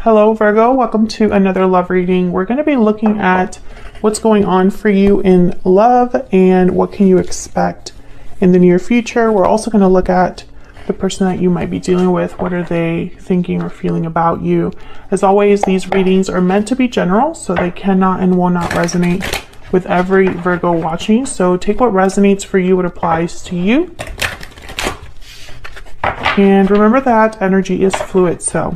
Hello Virgo, welcome to another love reading. We're going to be looking at what's going on for you in love and what can you expect in the near future. We're also going to look at the person that you might be dealing with. What are they thinking or feeling about you? As always, these readings are meant to be general, so they cannot and will not resonate with every Virgo watching. So take what resonates for you, what applies to you. And remember that energy is fluid, so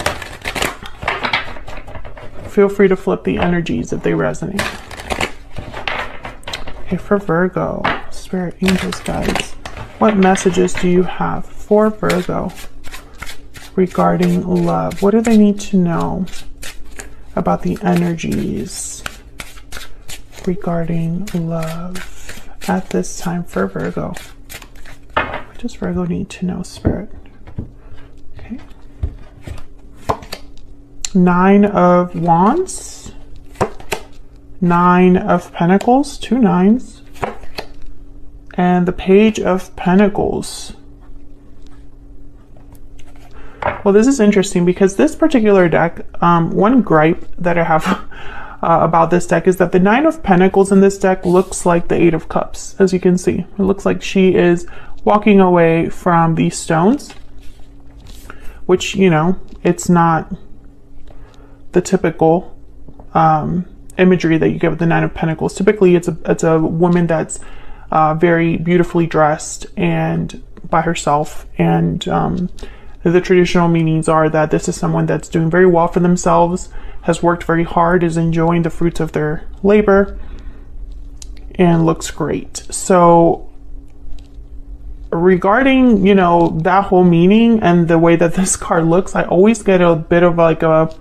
feel free to flip the energies if they resonate. Okay, for Virgo, Spirit, Angels, guides, what messages do you have for Virgo regarding love? What do they need to know about the energies regarding love at this time for Virgo? What does Virgo need to know, Spirit? Okay. 9 of Wands, 9 of Pentacles, 2 9s, and the Page of Pentacles. Well, this is interesting because this particular deck, one gripe that I have about this deck is that the 9 of Pentacles in this deck looks like the 8 of Cups, as you can see. It looks like she is walking away from these stones, which, you know, it's not the typical imagery that you get with the 9 of Pentacles. Typically, it's a woman that's very beautifully dressed and by herself, and the traditional meanings are that this is someone that's doing very well for themselves, has worked very hard, is enjoying the fruits of their labor, and looks great. So regarding, you know, that whole meaning and the way that this card looks, I always get a bit of like a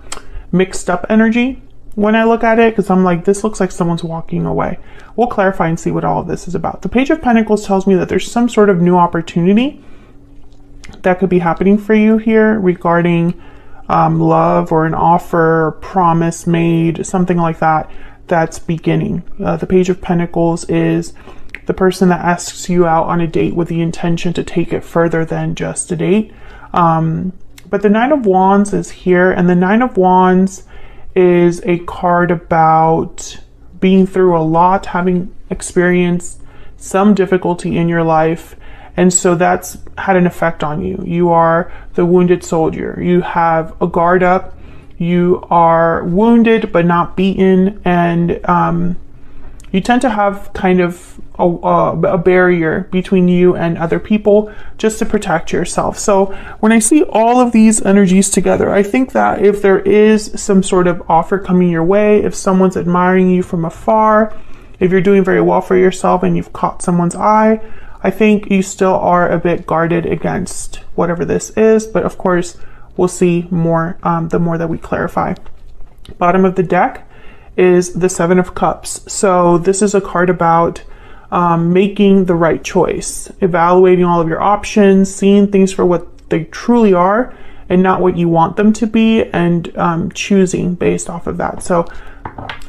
mixed up energy when I look at it, because I'm like, this looks like someone's walking away. We'll clarify and see what all of this is about. The Page of Pentacles tells me that there's some sort of new opportunity that could be happening for you here regarding love, or an offer or promise made, something like that, that's beginning. The Page of Pentacles is the person that asks you out on a date with the intention to take it further than just a date. But the 9 of Wands is here, and the 9 of Wands is a card about being through a lot, having experienced some difficulty in your life, and so that's had an effect on you. You are the wounded soldier. You have a guard up. You are wounded but not beaten, and you tend to have kind of a barrier between you and other people just to protect yourself. So when I see all of these energies together, I think that if there is some sort of offer coming your way, if someone's admiring you from afar, if you're doing very well for yourself and you've caught someone's eye, I think you still are a bit guarded against whatever this is. But of course, we'll see more the more that we clarify. Bottom of the deck is the 7 of Cups. So this is a card about making the right choice, evaluating all of your options, seeing things for what they truly are and not what you want them to be, and choosing based off of that. So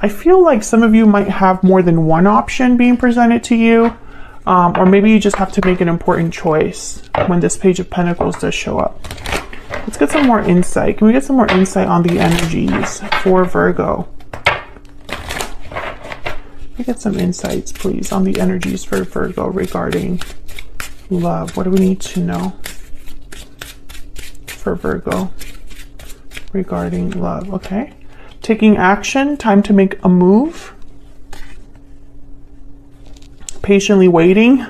I feel like some of you might have more than one option being presented to you, or maybe you just have to make an important choice when this Page of Pentacles does show up. Let's get some more insight. Can we get some more insight on the energies for Virgo? Can we get some insights, please, on the energies for Virgo regarding love? What do we need to know for Virgo regarding love? Okay. Taking action, time to make a move. Patiently waiting.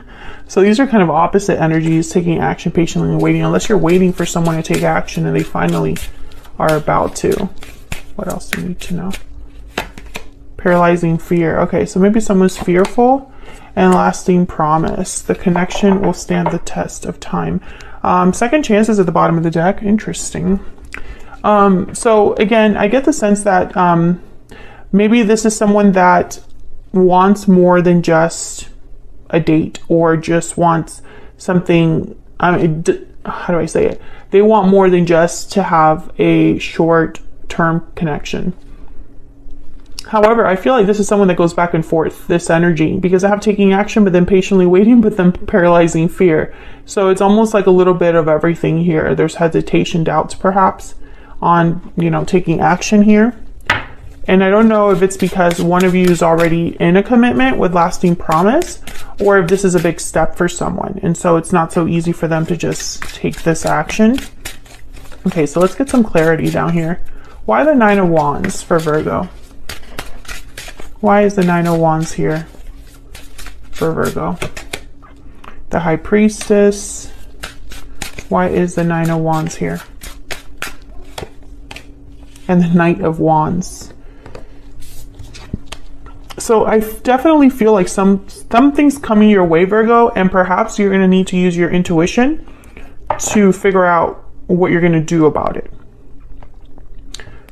So these are kind of opposite energies, taking action, patiently waiting, unless you're waiting for someone to take action and they finally are about to. What else do we need to know? Paralyzing fear. Okay, so maybe someone's fearful. And lasting promise. The connection will stand the test of time. Second chances at the bottom of the deck. Interesting. So again, I get the sense that maybe this is someone that wants more than just a date, or just wants something, how do I say it? They want more than just to have a short-term connection. However, I feel like this is someone that goes back and forth, this energy, because I have taking action, but then patiently waiting, but then paralyzing fear. So it's almost like a little bit of everything here. There's hesitation, doubts, perhaps, on, you know, taking action here. And I don't know if it's because one of you is already in a commitment with lasting promise, or if this is a big step for someone. And so it's not so easy for them to just take this action. Okay, so let's get some clarity down here. Why the Nine of Wands for Virgo? Why is the Nine of Wands here for Virgo? The High Priestess. Why is the Nine of Wands here? And the Knight of Wands. So I definitely feel like something's coming your way, Virgo, and perhaps you're going to need to use your intuition to figure out what you're going to do about it.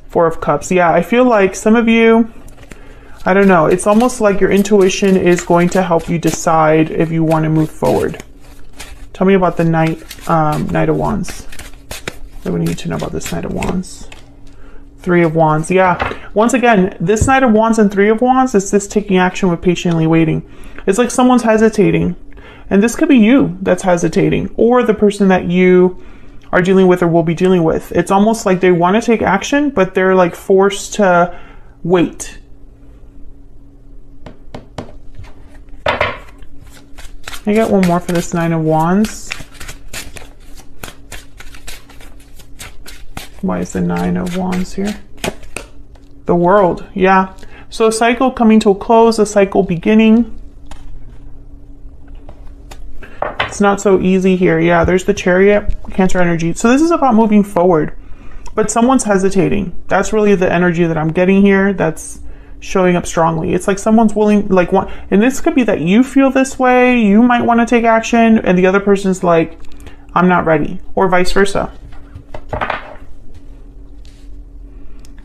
Four of Cups. Yeah, I feel like some of you, I don't know, it's almost like your intuition is going to help you decide if you want to move forward. Tell me about the Knight of Wands. What do we need to know about this Knight of Wands? Three of Wands. Yeah, once again, this Knight of Wands and Three of Wands is this taking action with patiently waiting. It's like someone's hesitating, and this could be you that's hesitating, or the person that you are dealing with or will be dealing with. It's almost like they want to take action, but they're like forced to wait. I get one more for this Nine of Wands. Why is the Nine of Wands here? The World. Yeah. So a cycle coming to a close, a cycle beginning. It's not so easy here. Yeah, there's the Chariot, Cancer energy. So this is about moving forward, but someone's hesitating. That's really the energy that I'm getting here. That's showing up strongly. It's like someone's willing, like, and this could be that you feel this way, you might want to take action, and the other person's like, I'm not ready, or vice versa.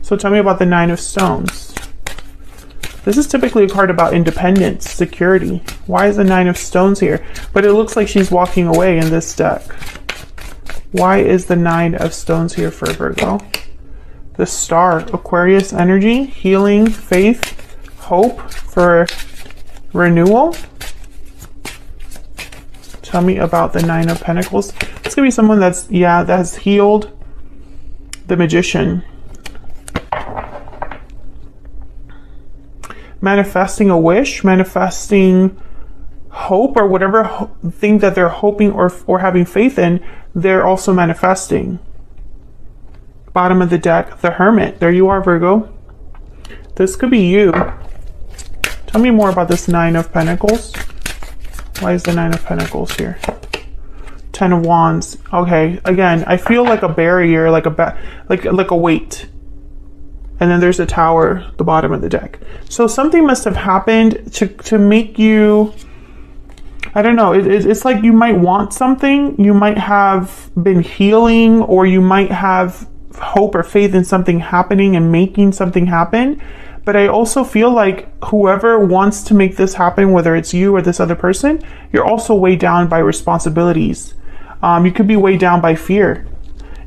So tell me about the Nine of Stones. This is typically a card about independence, security. Why is the Nine of Stones here? But it looks like she's walking away in this deck. Why is the Nine of Stones here for Virgo? The Star, Aquarius energy, healing, faith, hope for renewal. Tell me about the Nine of Pentacles. It's gonna be someone that's, yeah, that has healed. The Magician. Manifesting a wish, manifesting hope, or whatever thing that they're hoping or having faith in, they're also manifesting. Bottom of the deck, the Hermit. There you are, Virgo. This could be you. Tell me more about this Nine of Pentacles. Why is the Nine of Pentacles here? Ten of Wands. Okay, again, I feel like a barrier, like a weight. And then there's a Tower, the bottom of the deck. So something must have happened to make you, I don't know, it's like you might want something, you might have been healing, or you might have hope or faith in something happening and making something happen. But I also feel like whoever wants to make this happen, whether it's you or this other person, you're also weighed down by responsibilities. You could be weighed down by fear.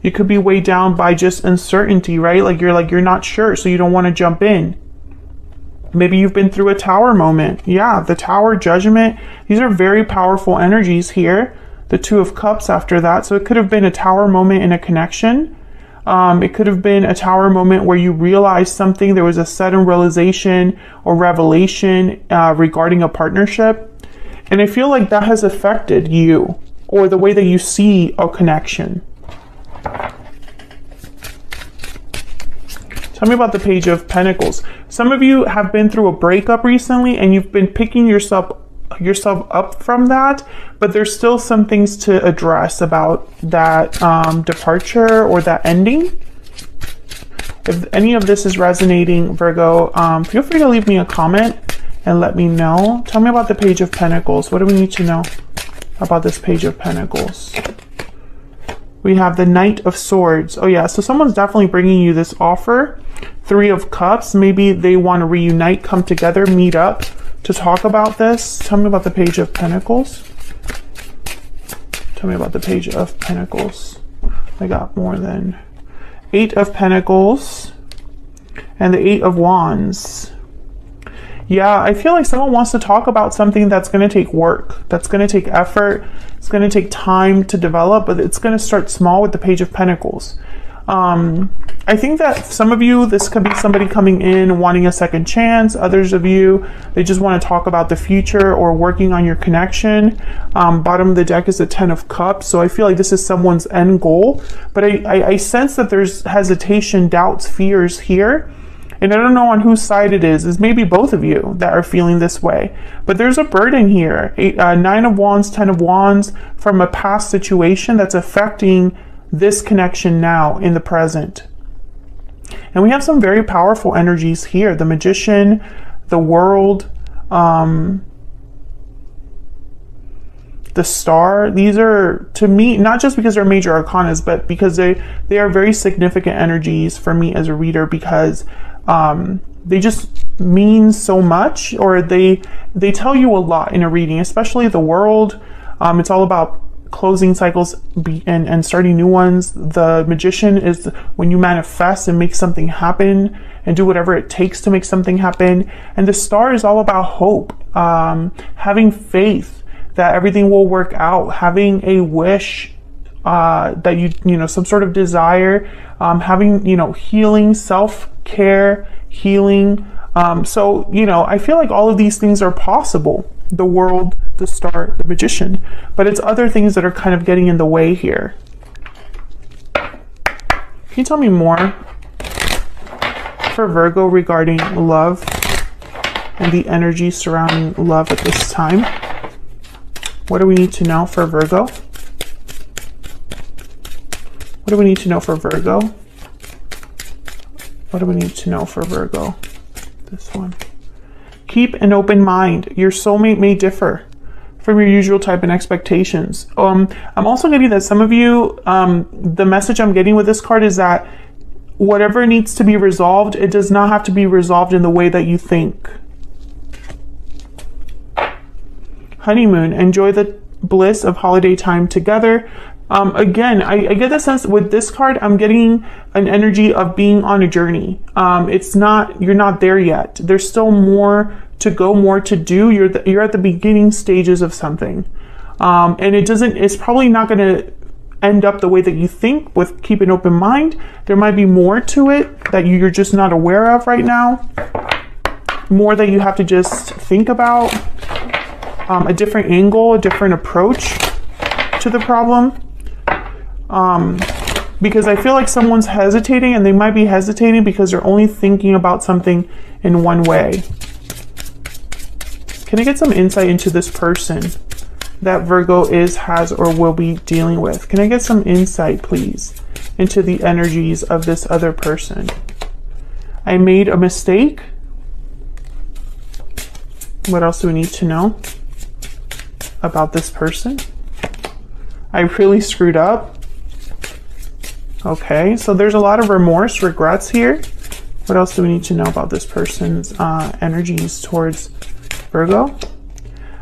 You could be weighed down by just uncertainty, right? Like you're not sure, so you don't want to jump in. Maybe you've been through a Tower moment. Yeah, the Tower, Judgment. These are very powerful energies here. The Two of Cups after that. So it could have been a Tower moment in a connection. It could have been a Tower moment where you realized something. There was a sudden realization or revelation regarding a partnership. And I feel like that has affected you or the way that you see a connection. Tell me about the Page of Pentacles. Some of you have been through a breakup recently and you've been picking yourself up from that, but there's still some things to address about that departure or that ending. If any of this is resonating, Virgo, feel free to leave me a comment and let me know. Tell me about the Page of Pentacles. What do we need to know about this Page of Pentacles? We have the Knight of Swords. Oh yeah, so someone's definitely bringing you this offer. Three of Cups. Maybe they want to reunite, come together, meet up to talk about this. Tell me about the Page of Pentacles. Tell me about the Page of Pentacles. I got more than Eight of Pentacles and the Eight of Wands. Yeah, I feel like someone wants to talk about something that's going to take work, that's going to take effort, it's going to take time to develop, but it's going to start small with the Page of Pentacles. I think that some of you, this could be somebody coming in wanting a second chance. Others of you, they just want to talk about the future or working on your connection. Bottom of the deck is the 10 of Cups. So I feel like this is someone's end goal. But I sense that there's hesitation, doubts, fears here. And I don't know on whose side it is. It's maybe both of you that are feeling this way. But there's a burden here. 9 of Wands, 10 of Wands from a past situation that's affecting this connection now in the present. And we have some very powerful energies here. The Magician, the World, the Star. These are, to me, not just because they're major arcanas, but because they are very significant energies for me as a reader, because they just mean so much, or they tell you a lot in a reading, especially the World. It's all about closing cycles and starting new ones. The Magician is when you manifest and make something happen and do whatever it takes to make something happen. And the Star is all about hope, having faith that everything will work out, having a wish, that you know, some sort of desire, having, you know, healing, self-care, healing. So, you know, I feel like all of these things are possible. The World, the Star, the Magician, but it's other things that are kind of getting in the way here. Can you tell me more for Virgo regarding love and the energy surrounding love at this time? What do we need to know for Virgo? What do we need to know for Virgo? What do we need to know for Virgo? This one. Keep an open mind. Your soulmate may differ from your usual type and expectations. I'm also getting that some of you, the message I'm getting with this card is that whatever needs to be resolved, it does not have to be resolved in the way that you think. Honeymoon. Enjoy the bliss of holiday time together. Again, I get the sense with this card, I'm getting an energy of being on a journey. It's not, you're not there yet. There's still more to go, more to do. You're at the beginning stages of something. And it's probably not going to end up the way that you think with keep an open mind. There might be more to it that you're just not aware of right now. More that you have to just think about. A different angle, a different approach to the problem. Because I feel like someone's hesitating, and they might be hesitating because they're only thinking about something in one way. Can I get some insight into this person that Virgo has, or will be dealing with? Can I get some insight, please, into the energies of this other person? I made a mistake. What else do we need to know about this person? I really screwed up. Okay, so there's a lot of remorse, regrets here. What else do we need to know about this person's energies towards Virgo?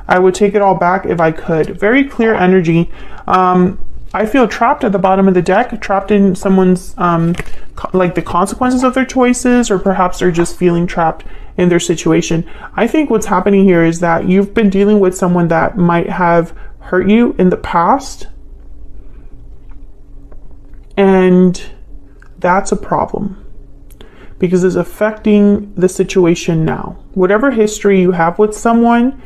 I would take it all back if I could. Very clear energy. I feel trapped at the bottom of the deck, trapped in someone's, like the consequences of their choices, or perhaps they're just feeling trapped in their situation. I think what's happening here is that you've been dealing with someone that might have hurt you in the past. And that's a problem because it's affecting the situation now. Whatever history you have with someone,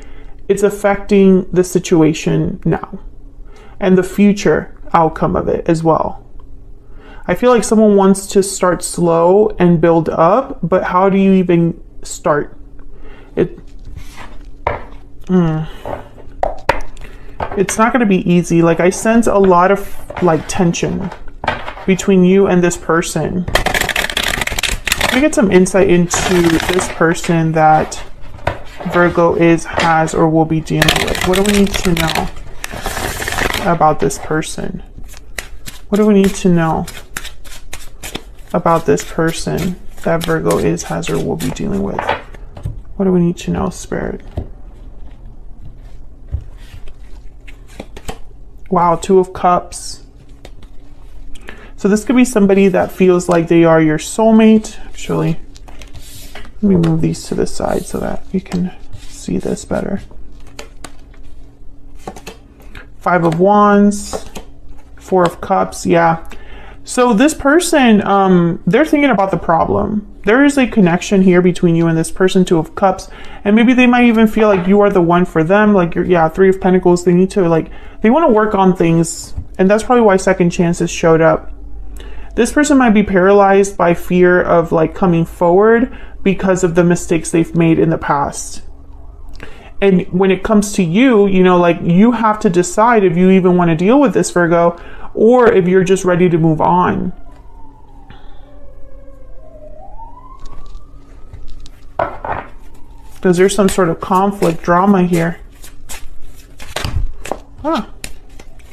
it's affecting the situation now and the future outcome of it as well. I feel like someone wants to start slow and build up, but how do you even start? It's not going to be easy. Like, I sense a lot of like tension between you and this person. Let me get some insight into this person that Virgo has, or will be dealing with. What do we need to know about this person? What do we need to know about this person that Virgo has, or will be dealing with? What do we need to know, Spirit? Wow, 2 of Cups. So this could be somebody that feels like they are your soulmate. Actually, let me move these to the side so that you can see this better. 5 of Wands, 4 of Cups. Yeah, So this person, they're thinking about the problem. There is a connection here between you and this person, Two of Cups. And maybe they might even feel like you are the one for them. Like, yeah, Three of Pentacles. They need to, like, they want to work on things. And that's probably why second chances showed up. This person might be paralyzed by fear of, like, coming forward because of the mistakes they've made in the past. And when it comes to you, you know, like, you have to decide if you even want to deal with this, Virgo, or if you're just ready to move on. Because there's some sort of conflict, drama here. Huh.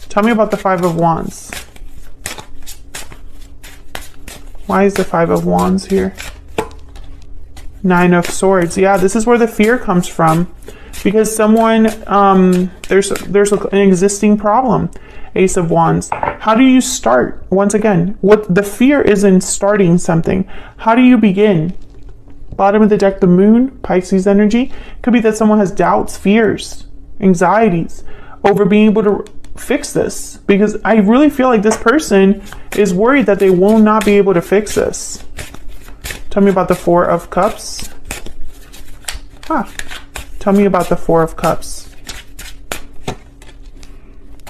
Tell me about the Five of Wands. Why is the Five of Wands here? Nine of Swords. Yeah, this is where the fear comes from. Because someone, there's an existing problem. Ace of Wands. How do you start? Once again, what the fear is in starting something. How do you begin? Bottom of the deck, the Moon, Pisces energy. Could be that someone has doubts, fears, anxieties over being able to fix this. Because I really feel like this person is worried that they will not be able to fix this. Tell me about the Four of Cups. Tell me about the Four of Cups.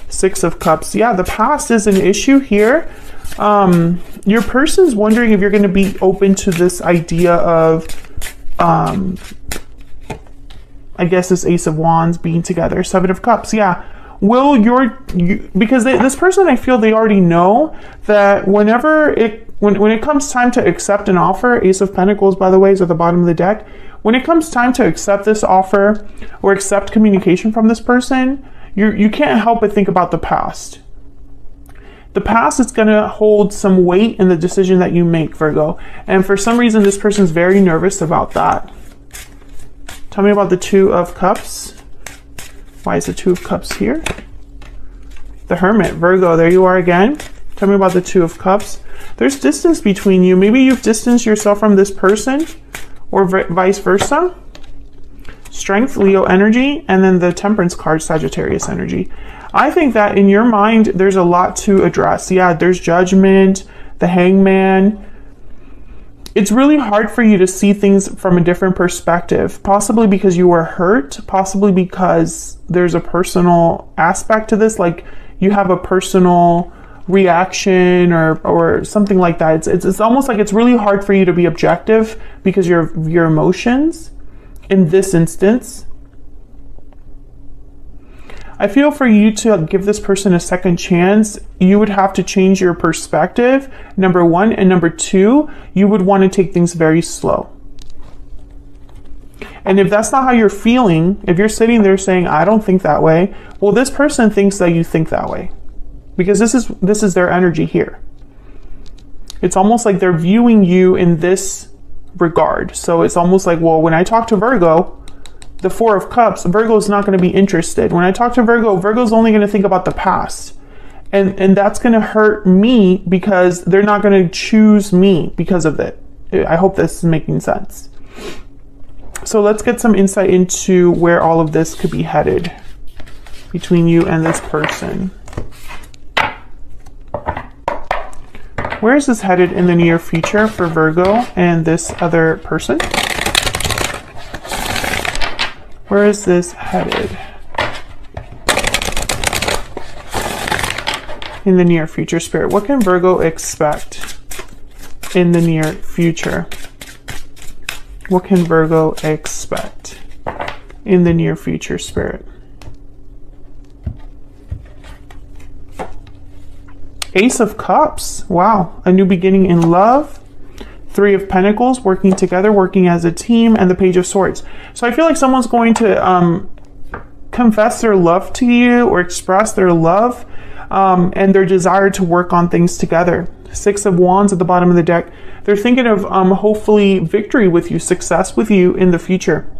Six of Cups. Yeah, the past is an issue here. Your person's wondering if you're going to be open to this idea of, I guess this Ace of Wands being together. Seven of Cups. Yeah. Will because this person, I feel they already know that whenever when it comes time to accept an offer, Ace of Pentacles, by the way, is at the bottom of the deck. When it comes time to accept this offer or accept communication from this person, you can't help but think about the past. The past is going to hold some weight in the decision that you make, Virgo. And for some reason, this person's very nervous about that. Tell me about the Two of Cups. Why is the Two of Cups here? The Hermit, Virgo, there you are again. Tell me about the Two of Cups. There's distance between you. Maybe you've distanced yourself from this person or vice versa. Strength, Leo energy, and then the Temperance card, Sagittarius energy. I think that in your mind, there's a lot to address. Yeah, there's Judgment, the Hangman. It's really hard for you to see things from a different perspective, possibly because you were hurt, possibly because there's a personal aspect to this, like you have a personal reaction or something like that. It's almost like it's really hard for you to be objective because your emotions in this instance. I feel for you to give this person a second chance, you would have to change your perspective, number one, and number two, you would want to take things very slow. And if that's not how you're feeling, if you're sitting there saying, I don't think that way, well, this person thinks that you think that way. Because this is their energy here. It's almost like they're viewing you in this regard. So it's almost like, well, when I talk to Virgo, the Four of Cups, Virgo's not going to be interested. When I talk to Virgo, Virgo's only going to think about the past. And that's going to hurt me because they're not going to choose me because of it. I hope this is making sense. So let's get some insight into where all of this could be headed between you and this person. Where is this headed in the near future for Virgo and this other person? Where is this headed in the near future, Spirit? What can Virgo expect in the near future? What can Virgo expect in the near future, Spirit? Ace of Cups. Wow. A new beginning in love. Three of Pentacles, working together, working as a team, and the Page of Swords. So I feel like someone's going to confess their love to you or express their love and their desire to work on things together. Six of Wands at the bottom of the deck. They're thinking of hopefully victory with you, success with you in the future.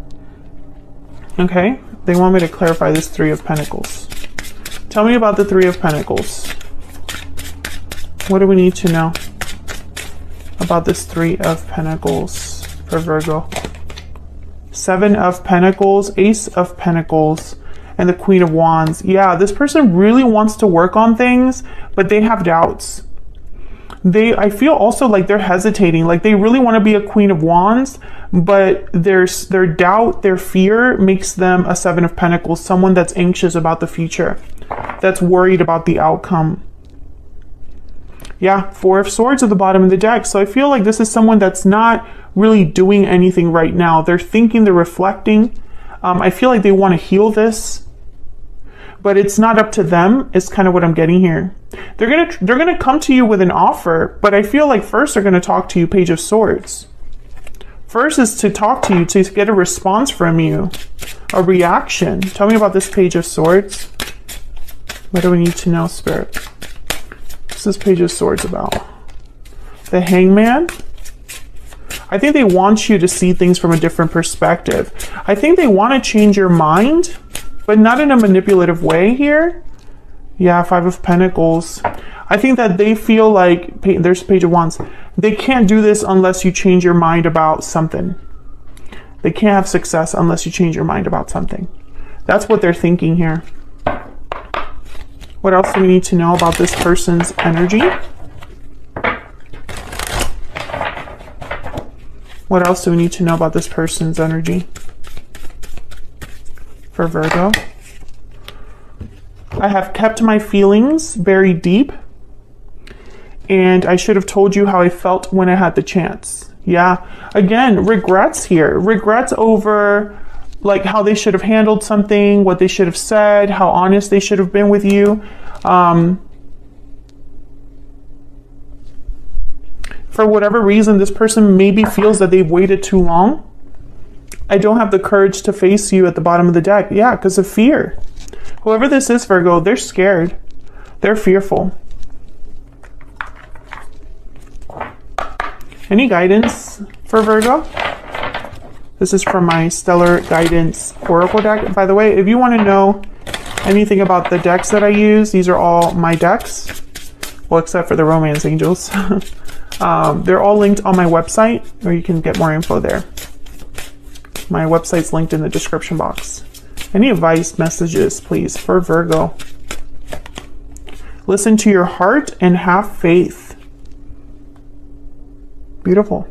Okay, they want me to clarify this Three of Pentacles. Tell me about the Three of Pentacles. What do we need to know about this Three of Pentacles for Virgo? Seven of Pentacles, Ace of Pentacles, and the Queen of Wands. Yeah, this person really wants to work on things, but they have doubts. I feel also like they're hesitating, like they really want to be a Queen of Wands, but their doubt, their fear makes them a Seven of Pentacles, someone that's anxious about the future, that's worried about the outcome. Yeah, Four of Swords at the bottom of the deck. So I feel like this is someone that's not really doing anything right now. They're thinking, they're reflecting. I feel like they want to heal this, but it's not up to them. It's kind of what I'm getting here. They're gonna come to you with an offer, but I feel like first they're gonna talk to you, Page of Swords. First is to talk to you, to get a response from you, a reaction. Tell me about this Page of Swords. What do we need to know, Spirit? What's this Page of Swords about? The Hangman. I think they want you to see things from a different perspective. I think they want to change your mind, but not in a manipulative way here. Yeah, Five of Pentacles. I think that they feel like, there's Page of Wands. They can't do this unless you change your mind about something. They can't have success unless you change your mind about something. That's what they're thinking here. What else do we need to know about this person's energy? What else do we need to know about this person's energy? For Virgo. I have kept my feelings very deep, and I should have told you how I felt when I had the chance. Yeah, again, regrets here. Regrets over like how they should have handled something, what they should have said, how honest they should have been with you. For whatever reason, this person maybe feels that they've waited too long. I don't have the courage to face you at the bottom of the deck. Yeah, because of fear. Whoever this is, Virgo, they're scared. They're fearful. Any guidance for Virgo? This is from my Stellar Guidance Oracle deck. By the way, if you want to know anything about the decks that I use, these are all my decks. Well, except for the Romance Angels. They're all linked on my website, or you can get more info there. My website's linked in the description box. Any advice, messages, please, for Virgo? Listen to your heart and have faith. Beautiful.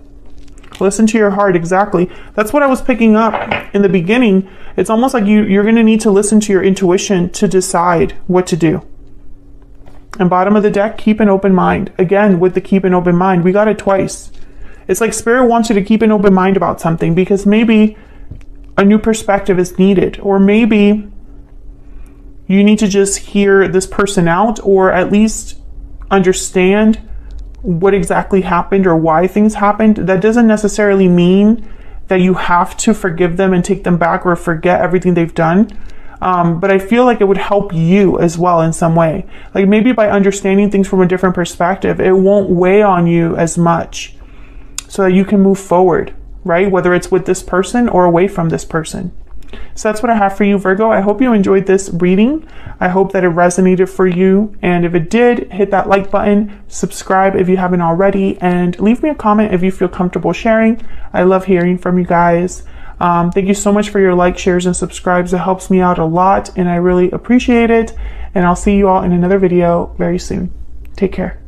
Listen to your heart, exactly. That's what I was picking up in the beginning. It's almost like you're going to need to listen to your intuition to decide what to do. And bottom of the deck, keep an open mind. Again, with the keep an open mind, we got it twice. It's like Spirit wants you to keep an open mind about something, because maybe a new perspective is needed, or maybe you need to just hear this person out, or at least understand what exactly happened or why things happened. That doesn't necessarily mean that you have to forgive them and take them back or forget everything they've done. But I feel like it would help you as well in some way. Like maybe by understanding things from a different perspective, it won't weigh on you as much, so that you can move forward, right? Whether it's with this person or away from this person. So that's what I have for you, Virgo. I hope you enjoyed this reading. I hope that it resonated for you. And if it did, hit that like button, subscribe if you haven't already, and leave me a comment if you feel comfortable sharing. I love hearing from you guys. Thank you so much for your likes, shares, and subscribes. It helps me out a lot, and I really appreciate it. And I'll see you all in another video very soon. Take care.